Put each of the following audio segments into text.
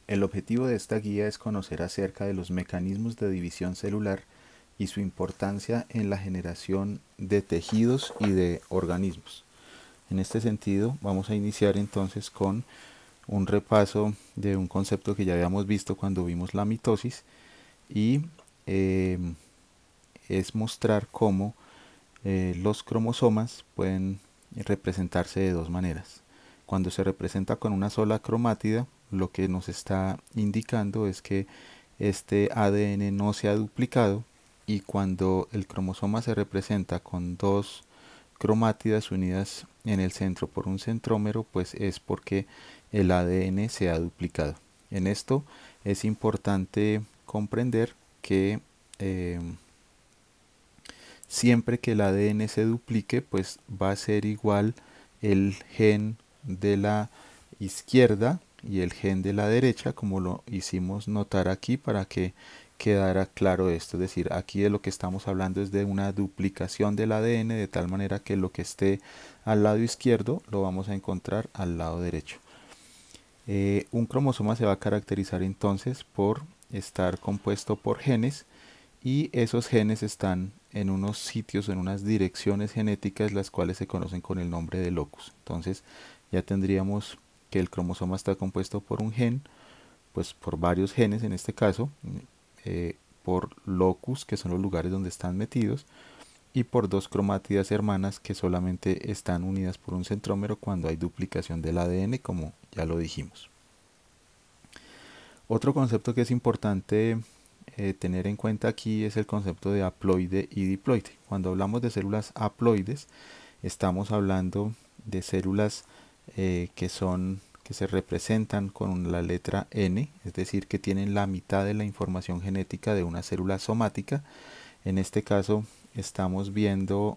El objetivo de esta guía es conocer acerca de los mecanismos de división celular y su importancia en la generación de tejidos y de organismos. En este sentido, vamos a iniciar entonces con un repaso de un concepto que ya habíamos visto cuando vimos la mitosis y eh, es mostrar cómo los cromosomas pueden representarse de dos maneras. Cuando se representa con una sola cromátida, lo que nos está indicando es que este ADN no se ha duplicado, y cuando el cromosoma se representa con dos cromátidas unidas en el centro por un centrómero, pues es porque el ADN se ha duplicado. En esto es importante comprender que siempre que el ADN se duplique, pues va a ser igual el gen de la izquierda y el gen de la derecha, como lo hicimos notar aquí para que quedara claro esto. Es decir, aquí de lo que estamos hablando es de una duplicación del ADN, de tal manera que lo que esté al lado izquierdo lo vamos a encontrar al lado derecho. Un cromosoma se va a caracterizar entonces por estar compuesto por genes, y esos genes están en unos sitios, en unas direcciones genéticas, las cuales se conocen con el nombre de locus. Entonces ya tendríamos que el cromosoma está compuesto por un gen, pues por varios genes en este caso, por locus, que son los lugares donde están metidos, y por dos cromátidas hermanas que solamente están unidas por un centrómero cuando hay duplicación del ADN, como ya lo dijimos. Otro concepto que es importante tener en cuenta aquí es el concepto de haploide y diploide. Cuando hablamos de células haploides, estamos hablando de células que se representan con la letra N, es decir, que tienen la mitad de la información genética de una célula somática. En este caso estamos viendo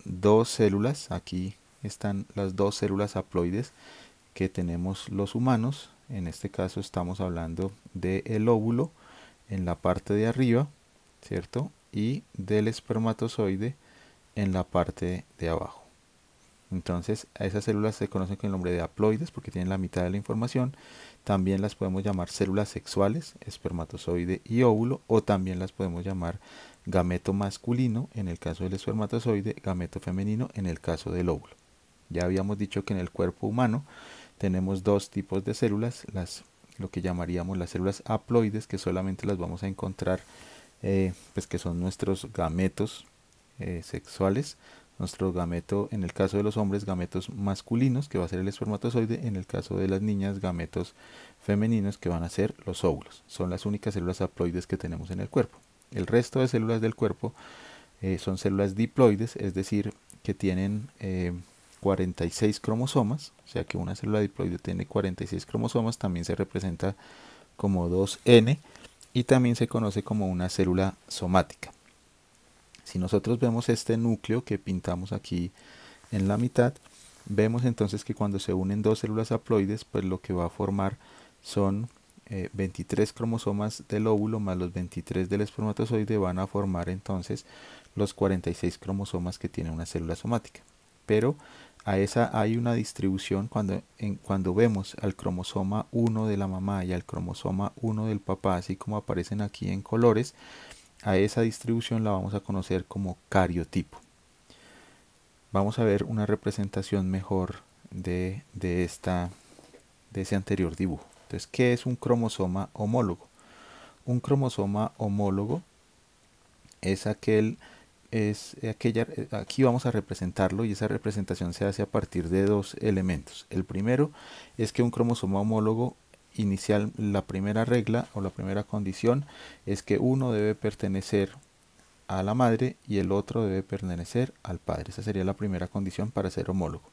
dos células. Aquí están las dos células haploides que tenemos los humanos. En este caso estamos hablando del óvulo en la parte de arriba, ¿cierto? Y del espermatozoide en la parte de abajo. Entonces a esas células se conocen con el nombre de haploides porque tienen la mitad de la información. También las podemos llamar células sexuales, espermatozoide y óvulo, o también las podemos llamar gameto masculino en el caso del espermatozoide, gameto femenino en el caso del óvulo. Ya habíamos dicho que en el cuerpo humano tenemos dos tipos de células, lo que llamaríamos las células haploides, que solamente las vamos a encontrar, pues que son nuestros gametos sexuales, nuestro gameto, en el caso de los hombres, gametos masculinos, que va a ser el espermatozoide; en el caso de las niñas, gametos femeninos, que van a ser los óvulos. Son las únicas células haploides que tenemos en el cuerpo. El resto de células del cuerpo son células diploides, es decir, que tienen 46 cromosomas, o sea que una célula diploide tiene 46 cromosomas, también se representa como 2N y también se conoce como una célula somática. Si nosotros vemos este núcleo que pintamos aquí en la mitad, vemos entonces que cuando se unen dos células haploides, pues lo que va a formar son 23 cromosomas del óvulo más los 23 del espermatozoide, van a formar entonces los 46 cromosomas que tiene una célula somática. Pero a esa hay una distribución. Cuando vemos al cromosoma 1 de la mamá y al cromosoma 1 del papá, así como aparecen aquí en colores, a esa distribución la vamos a conocer como cariotipo. Vamos a ver una representación mejor de ese anterior dibujo. Entonces, ¿qué es un cromosoma homólogo? Un cromosoma homólogo es aquí vamos a representarlo, y esa representación se hace a partir de dos elementos. El primero es que un cromosoma homólogo inicial, la primera regla o la primera condición es que uno debe pertenecer a la madre y el otro debe pertenecer al padre. Esa sería la primera condición para ser homólogo.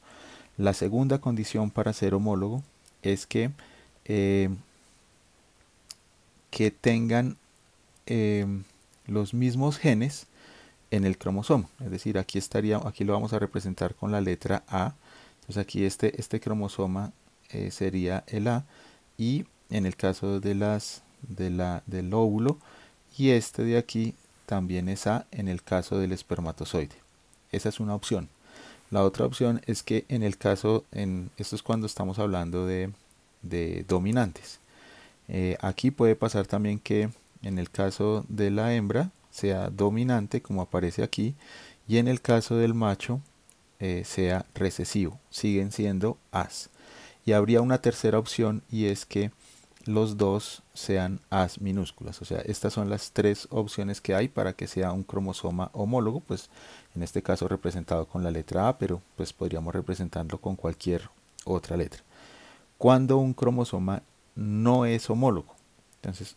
La segunda condición para ser homólogo es eh, que tengan los mismos genes en el cromosoma. Es decir, aquí lo vamos a representar con la letra A. Entonces aquí este cromosoma sería el A, y en el caso del óvulo, y este de aquí también es A en el caso del espermatozoide. Esa es una opción. La otra opción es que esto es cuando estamos hablando de dominantes. Aquí puede pasar también que en el caso de la hembra sea dominante, como aparece aquí, y en el caso del macho sea recesivo. Siguen siendo as. Y habría una tercera opción, y es que los dos sean as minúsculas. O sea, estas son las tres opciones que hay para que sea un cromosoma homólogo, pues en este caso representado con la letra A, pero pues podríamos representarlo con cualquier otra letra. Cuando un cromosoma no es homólogo, entonces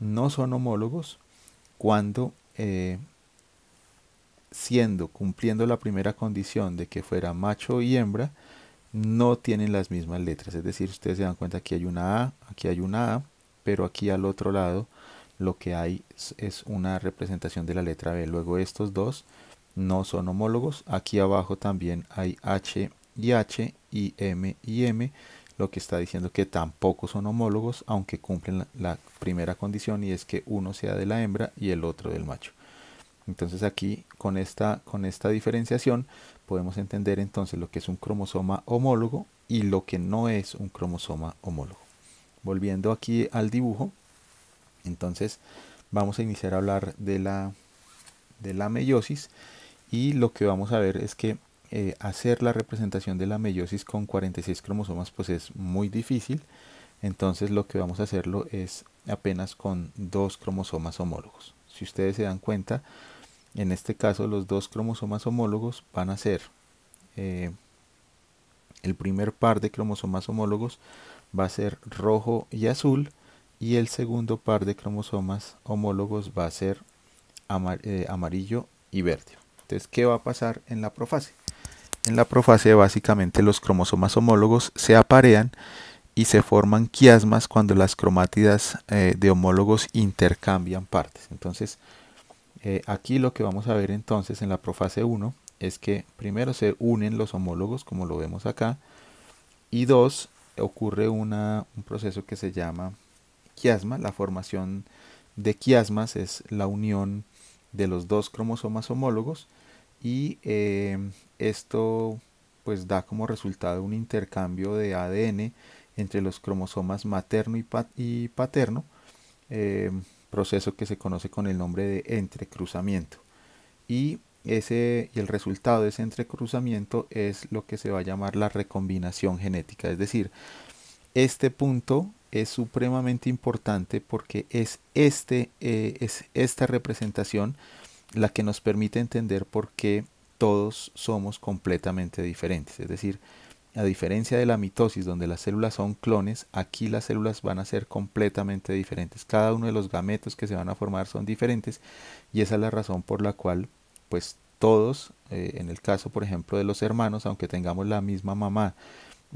no son homólogos cuando cumpliendo la primera condición de que fuera macho y hembra, no tienen las mismas letras. Es decir, ustedes se dan cuenta que aquí hay una A, pero aquí al otro lado lo que hay es una representación de la letra B. Luego estos dos no son homólogos. Aquí abajo también hay H y M, lo que está diciendo que tampoco son homólogos, aunque cumplen la primera condición, y es que uno sea de la hembra y el otro del macho. Entonces aquí con esta diferenciación podemos entender entonces lo que es un cromosoma homólogo y lo que no es un cromosoma homólogo. Volviendo aquí al dibujo, entonces vamos a iniciar a hablar de la meiosis, y lo que vamos a ver es que hacer la representación de la meiosis con 46 cromosomas pues es muy difícil. Entonces lo que vamos a hacerlo es apenas con 2 cromosomas homólogos. Si ustedes se dan cuenta, en este caso los 2 cromosomas homólogos van a ser el primer par de cromosomas homólogos va a ser rojo y azul, y el segundo par de cromosomas homólogos va a ser amarillo y verde. Entonces, ¿qué va a pasar en la profase? En la profase básicamente los cromosomas homólogos se aparean y se forman quiasmas cuando las cromátidas de homólogos intercambian partes. Entonces, aquí lo que vamos a ver entonces en la profase 1 es que primero se unen los homólogos, como lo vemos acá, y 2, ocurre un proceso que se llama quiasma. La formación de quiasmas es la unión de los 2 cromosomas homólogos, y esto pues da como resultado un intercambio de ADN entre los cromosomas materno y paterno, proceso que se conoce con el nombre de entrecruzamiento. Y el resultado de ese entrecruzamiento es lo que se va a llamar la recombinación genética. Es decir, este punto es supremamente importante porque es esta representación la que nos permite entender por qué todos somos completamente diferentes. Es decir, a diferencia de la mitosis, donde las células son clones, aquí las células van a ser completamente diferentes. Cada uno de los gametos que se van a formar son diferentes, y esa es la razón por la cual pues todos, en el caso por ejemplo de los hermanos, aunque tengamos la misma mamá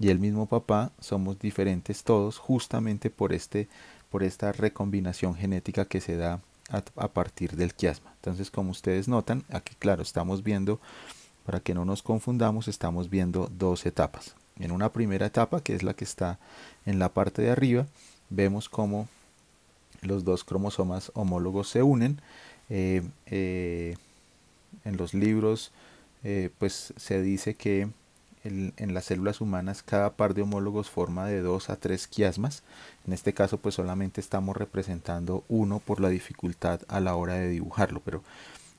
y el mismo papá, somos diferentes todos, justamente por esta recombinación genética que se da a partir del quiasma. Entonces, como ustedes notan, aquí claro, estamos viendo, para que no nos confundamos, estamos viendo 2 etapas. En una primera etapa, que es la que está en la parte de arriba, vemos cómo los 2 cromosomas homólogos se unen. En los libros pues se dice que en las células humanas cada par de homólogos forma de 2 a 3 quiasmas. En este caso pues solamente estamos representando uno por la dificultad a la hora de dibujarlo, pero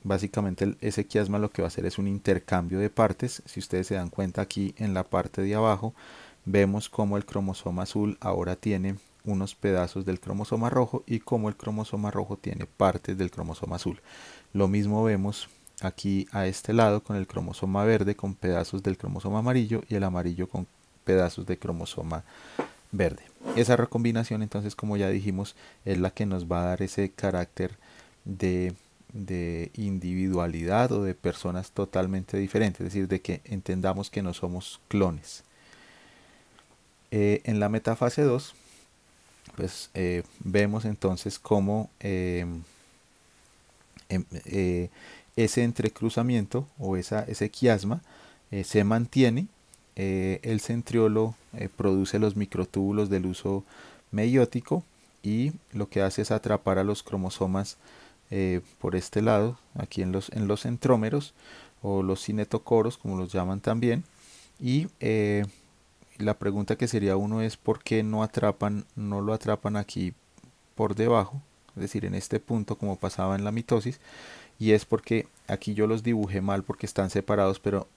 básicamente ese quiasma lo que va a hacer es un intercambio de partes. Si ustedes se dan cuenta, aquí en la parte de abajo vemos cómo el cromosoma azul ahora tiene unos pedazos del cromosoma rojo, y cómo el cromosoma rojo tiene partes del cromosoma azul. Lo mismo vemos aquí a este lado con el cromosoma verde con pedazos del cromosoma amarillo, y el amarillo con pedazos de cromosoma verde. Esa recombinación entonces, como ya dijimos, es la que nos va a dar ese carácter de individualidad o de personas totalmente diferentes, es decir, de que entendamos que no somos clones. En la metafase 2 pues vemos entonces cómo ese entrecruzamiento o ese quiasma se mantiene. El centriolo produce los microtúbulos del uso meiótico, y lo que hace es atrapar a los cromosomas por este lado, aquí en los centrómeros, o los cinetocoros como los llaman también, y la pregunta que sería uno es ¿por qué no lo atrapan aquí por debajo? Es decir, en este punto como pasaba en la mitosis, y es porque aquí yo los dibujé mal porque están separados, pero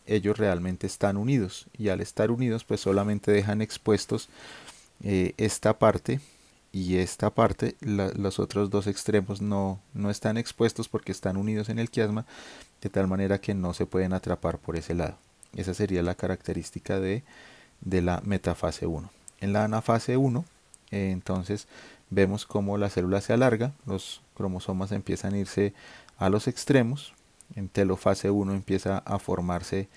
ellos realmente están unidos, y al estar unidos pues solamente dejan expuestos esta parte y esta parte. Los otros dos extremos no están expuestos porque están unidos en el quiasma, de tal manera que no se pueden atrapar por ese lado. Esa sería la característica de la metafase 1. En la anafase 1, entonces vemos cómo la célula se alarga, los cromosomas empiezan a irse a los extremos. En telofase 1 empieza a formarse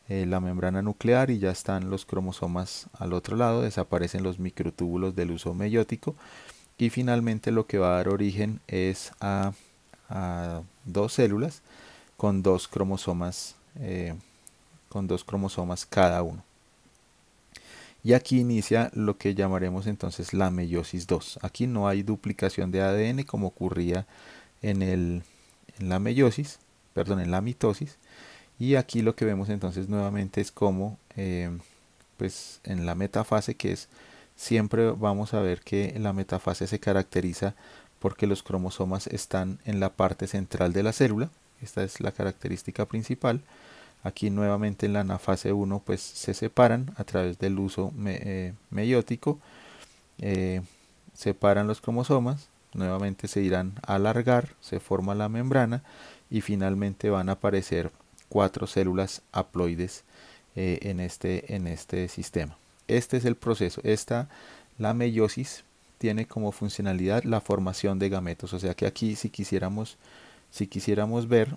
la membrana nuclear y ya están los cromosomas al otro lado, desaparecen los microtúbulos del uso meiótico, y finalmente lo que va a dar origen es a dos células con dos cromosomas cada uno. Y aquí inicia lo que llamaremos entonces la meiosis 2. Aquí no hay duplicación de ADN como ocurría en la meiosis, perdón, en la mitosis. Y aquí lo que vemos entonces nuevamente es como pues en la metafase, que es, siempre vamos a ver que la metafase se caracteriza porque los cromosomas están en la parte central de la célula. Esta es la característica principal. Aquí nuevamente en la anafase 1 pues se separan a través del uso meiótico, separan los cromosomas, nuevamente se irán a alargar, se forma la membrana y finalmente van a aparecer 4 células haploides en este sistema. Este es el proceso. La meiosis tiene como funcionalidad la formación de gametos, o sea que aquí si quisiéramos ver,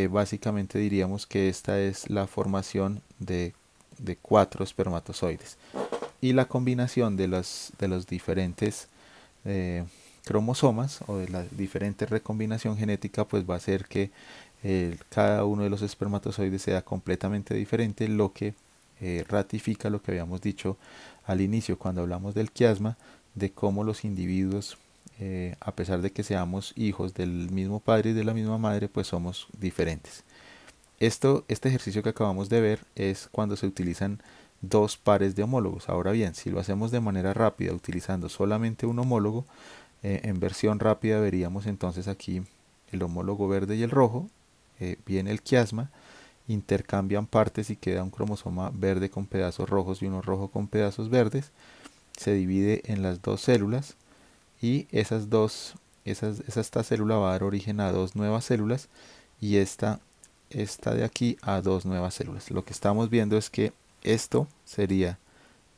básicamente diríamos que esta es la formación de 4 espermatozoides, y la combinación de los diferentes cromosomas o de la diferente recombinación genética pues va a hacer que cada uno de los espermatozoides sea completamente diferente, lo que ratifica lo que habíamos dicho al inicio cuando hablamos del quiasma, de cómo los individuos, a pesar de que seamos hijos del mismo padre y de la misma madre, pues somos diferentes. Este ejercicio que acabamos de ver es cuando se utilizan dos pares de homólogos. Ahora bien, si lo hacemos de manera rápida utilizando solamente un homólogo, en versión rápida veríamos entonces aquí el homólogo verde y el rojo, viene el quiasma, intercambian partes y queda un cromosoma verde con pedazos rojos y uno rojo con pedazos verdes, se divide en las dos células y esta célula va a dar origen a dos nuevas células y esta de aquí a dos nuevas células. Lo que estamos viendo es que esto sería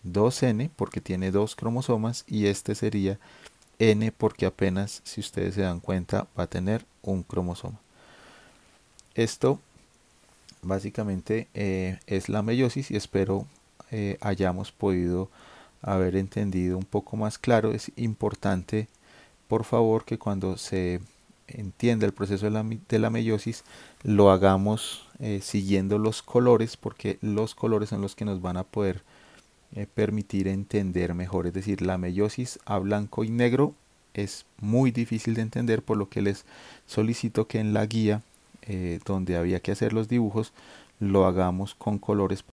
2N porque tiene dos cromosomas y este sería N porque apenas, si ustedes se dan cuenta, va a tener un cromosoma. Esto básicamente es la meiosis y espero hayamos podido haber entendido un poco más claro. Es importante, por favor, que cuando se entienda el proceso de la meiosis lo hagamos siguiendo los colores, porque los colores son los que nos van a poder permitir entender mejor. Es decir, la meiosis a blanco y negro es muy difícil de entender, por lo que les solicito que en la guía donde había que hacer los dibujos lo hagamos con colores